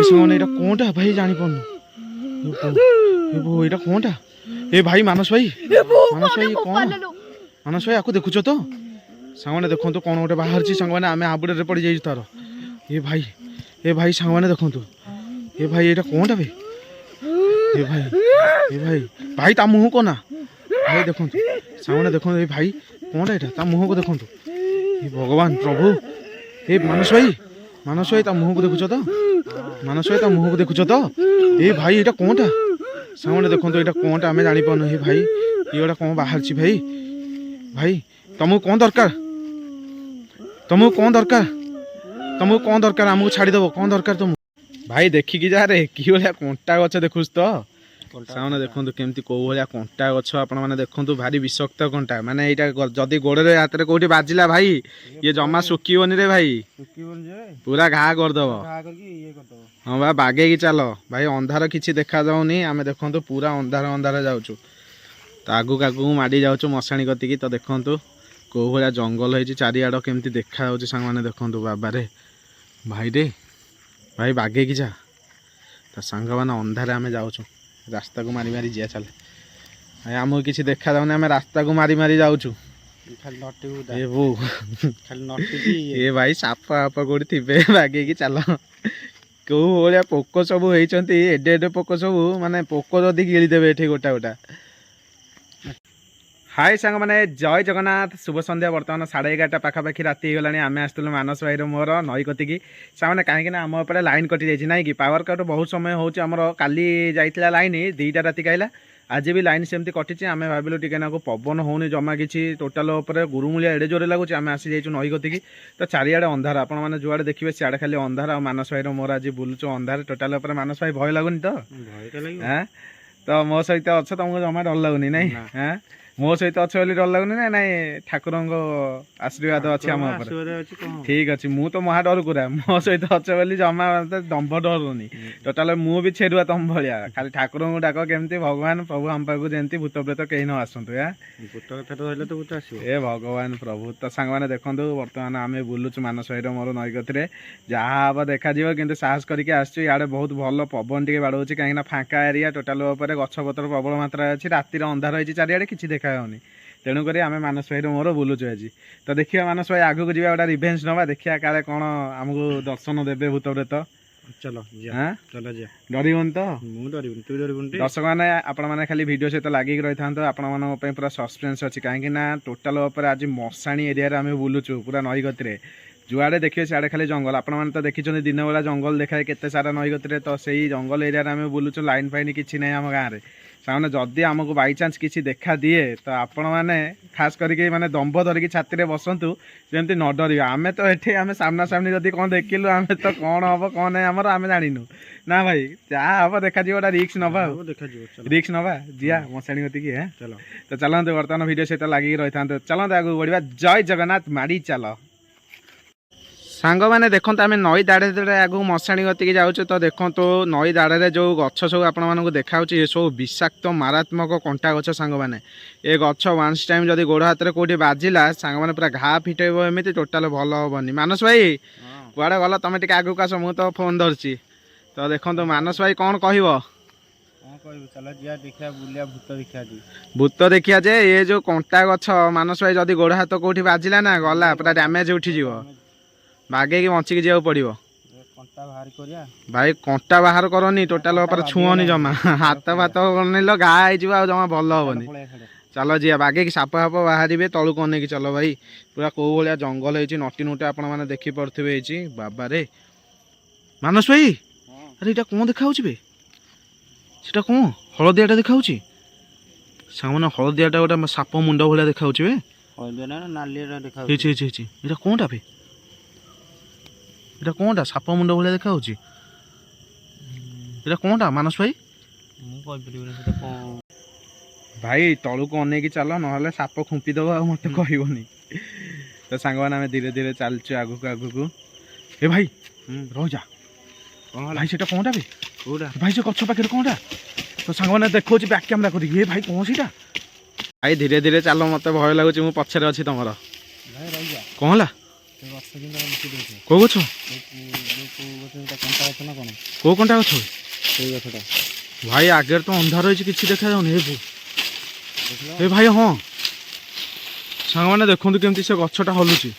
ସାଙ୍ଗମାନେ ଏଇଟା କଣଟା ଭାଇ ଜାଣିପାରୁନୁ। ଏଇଟା କଣଟା? ଏ ଭାଇ ମାନସ ଭାଇ କଣ? ମାନସ ଭାଇ ଆକୁ ଦେଖୁଛ ତ? ସାଙ୍ଗମାନେ ଦେଖନ୍ତୁ କଣ ଗୋଟେ ବାହାରିଛି ସାଙ୍ଗମାନେ। ଆମେ ହାବୁଡ଼ରେ ପଡ଼ିଯାଇଛୁ ତାର। ଏ ଭାଇ ସାଙ୍ଗମାନେ ଦେଖନ୍ତୁ। ଏ ଭାଇ ଏଇଟା କଣଟା ବେ? ଭାଇ ତା ମୁହଁ କନା ଭାଇ ଦେଖନ୍ତୁ ସାଙ୍ଗମାନେ ଦେଖନ୍ତୁ। ଏ ଭାଇ କଣଟା ଏଇଟା? ତା ମୁହଁକୁ ଦେଖନ୍ତୁ। ଏ ଭଗବାନ ପ୍ରଭୁ। ଏ ମାନସ ଭାଇ ତା ମୁହଁକୁ ଦେଖୁଛ ତ? ମାନସ ଭାଇ ତା ମୁହଁକୁ ଦେଖୁଛ ତ? ଏ ଭାଇ ଏଇଟା କଣଟା? ସାଙ୍ଗମାନେ ଦେଖନ୍ତୁ ଏଇଟା କଣଟା ଆମେ ଜାଣିପାରୁନୁ। ଏ ଭାଇ ଏଇଟା କଣ ବାହାରିଛି ଭାଇ ତମକୁ କଣ ଦରକାର? ତମକୁ କଣ ଦରକାର? ଆମକୁ ଛାଡ଼ିଦବ। କଣ ଦରକାର ତମକୁ? ଭାଇ ଦେଖିକି ଯାରେ କି ଭଳିଆ କଣ୍ଟା ଗଛ ଦେଖୁଛୁ ତ? ସାଙ୍ଗମାନେ ଦେଖନ୍ତୁ କେମିତି କୋଉ ଭଳିଆ କଣ୍ଟା ଗଛ ଆପଣମାନେ ଦେଖନ୍ତୁ। ଭାରି ବିଷକ୍ତ କଣ୍ଟା। ମାନେ ଏଇଟା ଯଦି ଗୋଡ଼ରେ ହାତରେ କୋଉଠି ବାଜିଲା ଭାଇ ଇଏ ଜମା ଶୁଖିବନି ରେ ଭାଇ। ପୁରା ଘା କରିଦବ। ହଁ ବା ବାଗେଇକି ଚାଲ ଭାଇ। ଅନ୍ଧାର କିଛି ଦେଖାଯାଉନି। ଆମେ ଦେଖନ୍ତୁ ପୁରା ଅନ୍ଧାର ଯାଉଛୁ। ତ ଆଗକୁ ମାଡ଼ି ଯାଉଛୁ ମଶାଣି କତିକି। ତ ଦେଖନ୍ତୁ କୋଉ ଭଳିଆ ଜଙ୍ଗଲ ହେଇଛି ଚାରିଆଡ଼ କେମିତି ଦେଖାଯାଉଛି ସାଙ୍ଗମାନେ ଦେଖନ୍ତୁ। ବାବାରେ ଭାଇ ବାଗେଇକି ଯା। ତ ସାଙ୍ଗମାନେ ଅନ୍ଧାରେ ଆମେ ଯାଉଛୁ। ରାସ୍ତାକୁ ମାରି ଯିବା ଚାଲେ। ଭାଇ ଆମକୁ କିଛି ଦେଖାଯାଉନି। ଆମେ ରାସ୍ତାକୁ ମାରି ଯାଉଛୁ। ଏ ଭାଇ ସାପ କୋଉଠି ଥିବେ। ବାଗେଇକି ଚାଲ। କୋଉ ଭଳିଆ ପୋକ ସବୁ ହେଇଛନ୍ତି। ଏଡେ ପୋକ ସବୁ। ମାନେ ପୋକ ଯଦି ଗିଳିଦେବେ ଏଠି ଗୋଟା। ହାଇ ସାଙ୍ଗମାନେ ଜୟ ଜଗନ୍ନାଥ ଶୁଭ ସନ୍ଧ୍ୟା। ବର୍ତ୍ତମାନ 11:30 ପାଖାପାଖି ରାତି ହେଇଗଲାଣି। ଆମେ ଆସିଥିଲୁ ମାନସ ଭାଇର ମୋର ନଈ କତିକି। ସାଙ୍ଗମାନେ କାହିଁକି ନା ଆମ ଉପରେ ଲାଇନ୍ କଟି ଯାଇଛି ନାଇଁ କି। ପାୱାର କଟ୍ ବହୁତ ସମୟ ହେଉଛି ଆମର। କାଲି ଯାଇଥିଲା ଲାଇନ୍ 2ଟା ରାତିକି ଆଇଲା। ଆଜି ବି ଲାଇନ୍ ସେମିତି କଟିଛି। ଆମେ ଭାବିଲୁ ଟିକେ ନାକୁ ପବନ ହେଉନି ଜମା କିଛି। ଟୋଟାଲ ଉପରେ ଗୁରୁମୂଳିଆ ଏଡ଼େ ଜୋରେ ଲାଗୁଛି। ଆମେ ଆସିଯାଇଛୁ ନଈ କତିକି। ତ ଚାରିଆଡ଼େ ଅନ୍ଧାର। ଆପଣମାନେ ଯୁଆଡ଼େ ଦେଖିବେ ସିଆଡ଼େ ଖାଲି ଅନ୍ଧାର। ଆଉ ମାନସ ଭାଇର ମୋର ଆଜି ବୁଲୁଛୁ ଅନ୍ଧାର ଟୋଟାଲ ଉପରେ। ମାନସ ଭାଇ ଭୟ ଲାଗୁନି ତ? ତ ମୋ ସହିତ ଅଛ ତମକୁ ଜମା ଡର ଲାଗୁନି ନାଇଁ? ମୋ ସହିତ ଅଛ ବୋଲି ଡର ଲାଗୁନି ନା ନାଇଁ? ଠାକୁରଙ୍କ ଆଶୀର୍ବାଦ ଅଛି ଆମ ଉପରେ। ଠିକ ଅଛି। ମୁଁ ତ ମହା ଡରୁ ପୁରା। ମୋ ସହିତ ଅଛ ବୋଲି ଜମା ଦମ୍ଭ ଡରୁନି ଟୋଟାଲ। ମୁଁ ବି ଛେରୁଆ ତମ ଭଳିଆ। ଖାଲି ଠାକୁରଙ୍କୁ ଡାକ କେମିତି ଭଗବାନ ପ୍ରଭୁ ଆମ ପାଖକୁ ଯେମିତି ଭୂତ ପ୍ରେତ କେହି ନ ଆସନ୍ତୁ। ଏ ଭଗବାନ ପ୍ରଭୁ। ତ ସାଙ୍ଗମାନେ ଦେଖନ୍ତୁ ବର୍ତ୍ତମାନ ଆମେ ବୁଲୁଛୁ ମାନସ ଭାଇର ମୋର ନଈ କତିରେ। ଯାହା ହବ ଦେଖାଯିବ। କିନ୍ତୁ ସାହସ କରିକି ଆସିଛୁ। ଇଆଡ଼େ ବହୁତ ଭଲ ପବନ ଟିକେ ବାଡ଼ଉଛି। କାହିଁକିନା ଫାଙ୍କା ଏରିଆ ଟୋଟାଲ ଉପରେ ଗଛପତ୍ର ପ୍ରବଳ ମାତ୍ରାରେ ଅଛି। ରାତିରେ ଅନ୍ଧାର ହେଇଛି ଚାରିଆଡ଼େ କିଛି ଦେଖାଯାଉନି। ତେଣୁକରି ଆମେ ମାନସ ଭାଇର ମୋର ବୁଲୁଛୁ ଆଜି। ତ ଦେଖିବା ମାନସ ଭାଇ ଆଗକୁ ଯିବା ଗୋଟେ ରିଭେଞ୍ଜ ନେବା। ଦେଖିବା କାଳେ କ'ଣ ଆମକୁ ଦର୍ଶନ ଦେବେ ଭୂତ ପ୍ରେତ। ଡରିବନି ତ? ଦର୍ଶକମାନେ ଆପଣମାନେ ଖାଲି ଭିଡ଼ିଓ ସହିତ ଲାଗିକି ରହିଥାନ୍ତୁ। ଆପଣମାନଙ୍କ ପାଇଁ ପୁରା ସସ୍ପେନ୍ସ ଅଛି। କାହିଁକି ନା ଟୋଟାଲ ଉପରେ ଆଜି ମଶାଣି ଏରିଆରେ ଆମେ ବୁଲୁଛୁ ପୁରା ନଈ କତିରେ। ଯୁଆଡ଼େ ଦେଖିବେ ସିଆଡ଼େ ଖାଲି ଜଙ୍ଗଲ। ଆପଣମାନେ ତ ଦେଖିଛନ୍ତି ଦିନ ବେଳା ଜଙ୍ଗଲ ଦେଖାଏ କେତେ ସାରା ନଈ କତିରେ। ତ ସେଇ ଜଙ୍ଗଲ ଏରିଆରେ ଆମେ ବୁଲୁଛୁ। ଲାଇନ୍ ଫାଇନ୍ କିଛି ନାହିଁ ଆମ ଗାଁରେ। ସାଙ୍ଗମାନେ ଯଦି ଆମକୁ ବାଇଚାନ୍ସ କିଛି ଦେଖା ଦିଏ ତ ଆପଣମାନେ ଖାସ୍ କରିକି ମାନେ ଦମ୍ଭ ଧରିକି ଛାତିରେ ବସନ୍ତୁ ଯେମିତି ନ ଡରିବା। ଆମେ ତ ଏଠି ଆମେ ସାମ୍ନାସାମ୍ନି ଯଦି କ'ଣ ଦେଖିଲୁ ଆମେ ତ କ'ଣ ହବ କ'ଣ ନାହିଁ ଆମର ଆମେ ଜାଣିନୁ ନା ଭାଇ। ଯାହା ହବ ଦେଖାଯିବ। ଗୋଟେ ରିକ୍ସ ନବା ଆଉ ରିକ୍ସ ନବା ଯିଆ ମଶାଣି କତିକି। ତ ଚାଲନ୍ତୁ ବର୍ତ୍ତମାନ ଭିଡ଼ିଓ ସହିତ ଲାଗିକି ରହିଥାନ୍ତୁ। ଚାଲନ୍ତୁ ଆଗକୁ ବଢ଼ିବା। ଜୟ ଜଗନ୍ନାଥ ମାଡ଼ି ଚାଲ। ସାଙ୍ଗମାନେ ଦେଖନ୍ତୁ ଆମେ ନଈ ଦାଢ଼ରେ ଆଗକୁ ମଶାଣି କତିକି ଯାଉଛୁ। ତ ଦେଖନ୍ତୁ ନଈ ଦାଢ଼ରେ ଯେଉଁ ଗଛ ସବୁ ଆପଣମାନଙ୍କୁ ଦେଖାଯାଉଛି ଏସବୁ ବିଷାକ୍ତ ମାରାତ୍ମକ କଣ୍ଟା ଗଛ ସାଙ୍ଗମାନେ। ଏ ଗଛ ୱାନ୍ସ ଟାଇମ୍ ଯଦି ଗୋଡ଼ ହାତରେ କେଉଁଠି ବାଜିଲା ସାଙ୍ଗମାନେ ପୁରା ଘା ଫିଟେଇବ ଏମିତି ଟୋଟାଲ ଭଲ ହେବନି। ମାନସ ଭାଇ କୁଆଡ଼େ ଗଲ? ତମେ ଟିକେ ଆଗକୁ ଆସ। ମୁଁ ତ ଫୋନ୍ ଧରିଛି। ତ ଦେଖନ୍ତୁ ମାନସ ଭାଇ କ'ଣ କହିବ? ଭୂତ ଦେଖିବା ଯେ ଏ ଯେଉଁ କଣ୍ଟା ଗଛ ମାନସ ଭାଇ ଯଦି ଗୋଡ଼ ହାତ କେଉଁଠି ବାଜିଲା ନା ଗଲା ପୁରା ଡ୍ୟାମେଜ ଉଠିଯିବ। ବାଗେଇକି ବଞ୍ଚିକି ଯିବାକୁ ପଡ଼ିବ। ଭାଇ କଣ୍ଟା ବାହାର କରନି ଟୋଟାଲ ଉପରେ ଛୁଅନି ଜମା। ହାତ ଫାତ ନେଲ ଘା ହେଇଯିବ ଆଉ ଜମା ଭଲ ହବନି। ଚାଲ ଯିବା ବାଗେଇକି। ସାପ ବାହାରିବେ ତଳକୁ ଅନେଇକି ଚାଲ ଭାଇ। ପୁରା କୋଉ ଭଳିଆ ଜଙ୍ଗଲ ହେଇଛି। ନଟି ନୁଟି ଆପଣମାନେ ଦେଖିପାରୁଥିବେ ହେଇଛି। ବାବାରେ ମାନସ ଭାଇ ଆରେ ଏଇଟା କ'ଣ ଦେଖାଯାଉଛି ବେ? ସେଟା କ'ଣ ହଳଦିଆଟା ଦେଖାଯାଉଛି ସାଙ୍ଗମାନେ? ହଳଦିଆଟା ଗୋଟେ ସାପ ମୁଣ୍ଡ ଭଳିଆ ଦେଖାଯାଉଛି ବେ। ହେଇଛି ଏଇଟା କ'ଣଟା ବେ? ଏଇଟା କ'ଣଟା? ସାପ ମୁଣ୍ଡ ଭଳିଆ ଦେଖାଯାଉଛି। ଏଇଟା କ'ଣଟା ମାନସ ଭାଇ? ଭାଇ ତଳକୁ ଅନେଇକି ଚାଲ ନହେଲେ ସାପ ଖୁମ୍ପିଦବ ଆଉ ମତେ କହିବନି। ତ ସାଙ୍ଗମାନେ ଆମେ ଧୀରେ ଧୀରେ ଚାଲିଛୁ ଆଗକୁ। ଏ ଭାଇ ରହିଯା। ଭାଇ ସେଟା କ'ଣଟା ବେ? ଭାଇ ସେ ଗଛ ପାଖରେ କ'ଣଟା? ତ ସାଙ୍ଗମାନେ ଦେଖଉଛି ବ୍ୟାକ୍ କ୍ୟାମେରା କରିକି। ଏ ଭାଇ କ'ଣ ସେଇଟା? ଭାଇ ଧୀରେ ଧୀରେ ଚାଲ ମତେ ଭୟ ଲାଗୁଛି। ମୁଁ ପଛରେ ଅଛି ତମର। କ'ଣ ହେଲା? କୋଉ ଗଛ? କୋଉ କଣ୍ଟା ଗଛ ସେଇ ଗଛଟା ଭାଇ ଆଗରେ ତ ଅନ୍ଧାର ହେଇଛି କିଛି ଦେଖାଯାଉନି ଏ ଭାଇ ହଁ ସାଙ୍ଗମାନେ ଦେଖନ୍ତୁ କେମିତି ସେ ଗଛଟା ହଲୁଛି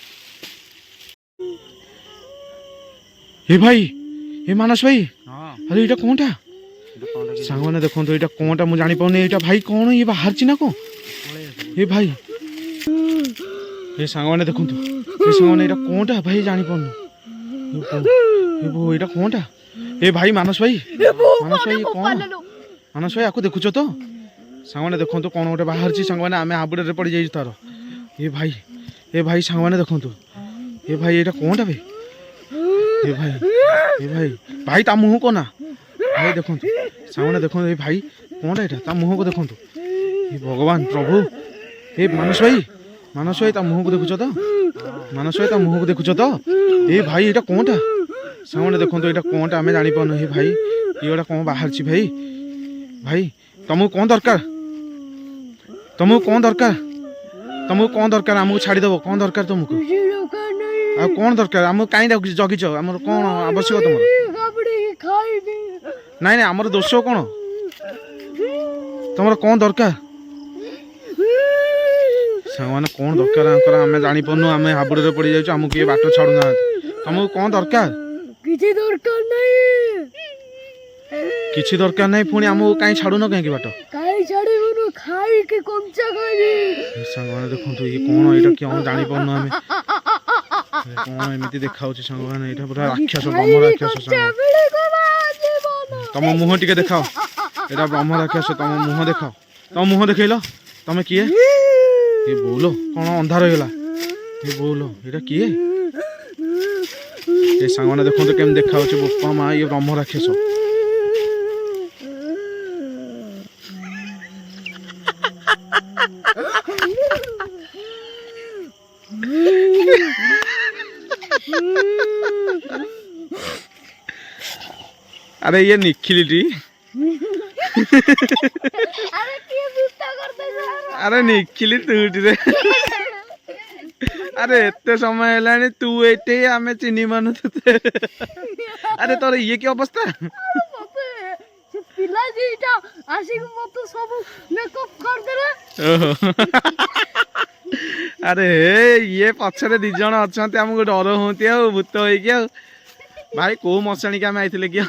ଏ ଭାଇ ଏ ମାନସ ଭାଇ ଆରେ ଏଇଟା କଣଟା ସାଙ୍ଗମାନେ ଦେଖନ୍ତୁ ଏଇଟା କଣଟା ମୁଁ ଜାଣିପାରୁନି ଏଇଟା ଭାଇ କଣ ଇଏ ବାହାରିଛି ନା କଣ ଏ ଭାଇ ଏ ସାଙ୍ଗମାନେ ଦେଖନ୍ତୁ ଏ ସାଙ୍ଗମାନେ ଏଇଟା କଣଟା ଭାଇ ଜାଣିପାରୁନି ଏଇଟା କଣଟା ଏ ଭାଇ ମାନସ ଭାଇ କଣ ମାନସ ଭାଇ ଆକୁ ଦେଖୁଛ ତ ସାଙ୍ଗମାନେ ଦେଖନ୍ତୁ କଣ ଗୋଟେ ବାହାରିଛି ସାଙ୍ଗମାନେ ଆମେ ହାବୁଡ଼ରେ ପଡ଼ିଯାଇଛୁ ତାର ଏ ଭାଇ ସାଙ୍ଗମାନେ ଦେଖନ୍ତୁ ଏ ଭାଇ ଏଇଟା କଣଟା ଭାଇ ଭାଇ ତା ମୁହଁ କନା ଭାଇ ଦେଖନ୍ତୁ ସାଙ୍ଗମାନେ ଦେଖନ୍ତୁ ଏ ଭାଇ କଣଟା ଏଇଟା ତା ମୁହଁକୁ ଦେଖନ୍ତୁ ଏ ଭଗବାନ ପ୍ରଭୁ ଏ ମାନସ ଭାଇ ତା ମୁହଁକୁ ଦେଖୁଛ ତ ମାନସ ଭାଇ ତା ମୁହଁକୁ ଦେଖୁଛ ତ ଏ ଭାଇ ଏଇଟା କଣଟା ସାଙ୍ଗମାନେ ଦେଖନ୍ତୁ ଏଇଟା କଣଟା ଆମେ ଜାଣିପାରୁନୁ ଏ ଭାଇ ଏଇଟା କଣ ବାହାରିଛି ଭାଇ ତମକୁ କଣ ଦରକାର ଆମକୁ ଛାଡ଼ିଦେବ କଣ ଦରକାର ତମକୁ ଆଉ କଣ ଦରକାର ଆମକୁ କାହିଁ ଜଗିଛ ଆମର କଣ ଆବଶ୍ୟକ ତମର ନାଇଁ ଆମର ଦୋଷ କଣ ତମର କଣ ଦରକାର ସାଙ୍ଗମାନେ କଣ ଦରକାର ଆଙ୍କର ଆମେ ଜାଣିପାରୁନୁ ଆମେ ହାବୁଡ଼ରେ ପଡ଼ିଯାଇଛୁ ଆମକୁ କିଏ ବାଟ ଛାଡ଼ୁନାହାନ୍ତି ତମକୁ କଣ ଦରକାର କିଛି ଦରକାର ନାହିଁ ପୁଣି ଆମକୁ କାହିଁ ଛାଡ଼ୁନ କାହିଁକି ବାଟ ସାଙ୍ଗମାନେ ଦେଖନ୍ତୁ ଇଏ କଣ ଏଇଟା କି ଆମେ ଜାଣିପାରୁନୁ ଆମେ କଣ ଏମିତି ଦେଖାଉଛି ସାଙ୍ଗମାନେ ଏଇଟା ପୁରା ରାକ୍ଷସ ବ୍ରହ୍ମ ରାକ୍ଷସ ତମ ମୁହଁ ଟିକେ ଦେଖାଅ ଏଇଟା ବ୍ରହ୍ମ ରାକ୍ଷସ ତମ ମୁହଁ ଦେଖାଅ ତମ ମୁହଁ ଦେଖେଇଲ ତମେ କିଏ ଏ ବୋଉଲ କଣ ଅନ୍ଧାର ହେଇଗଲା ଏ ବୋଉଲ ଏଇଟା କିଏ ଏ ସାଙ୍ଗମାନେ ଦେଖନ୍ତୁ କେମିତି ଦେଖାଉଛି ବୋପା ମା ଇଏ ବ୍ରହ୍ମ ରାକ୍ଷସ अरे ये निखिली अरे निखिली तू रे अरे एते समय है तू एटे आमे चिनी मानु अरे तोर ये की अवस्था अरे ये पछरे दी जण अच्छा आमको डर होती आ भूत हो भाई को मशाणी के आम आई कि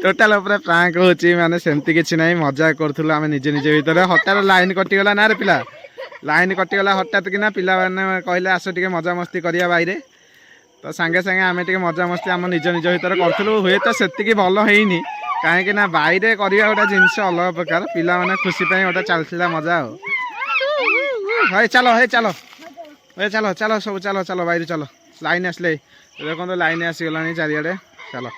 टोटाल पूरा प्रांक होची माने सेमती किछि नाही मजा करथुल आमे निजे निजे भीतर हटार लाइन कटिगला ना रे पिला लाइन कटिगला हठात कि ना पिला माने कहले आस टिके मजा मस्ती करिया बाइरे तो सांगे सांगे आमे टिके मजा मस्ती आम निज निज भीतर करथुल हुए तो सेतिकी भलो हेइनी काहे ना बाइरे करिया गोटा जिनस अलग प्रकार पिला माने खुशी पई गोटा चलथिला मजा हो भाई चलो चलो चलो सब चलो चलो बाइरे चलो लाइन आसले देखो लाइन आसीगलानी चारिआडे चलो।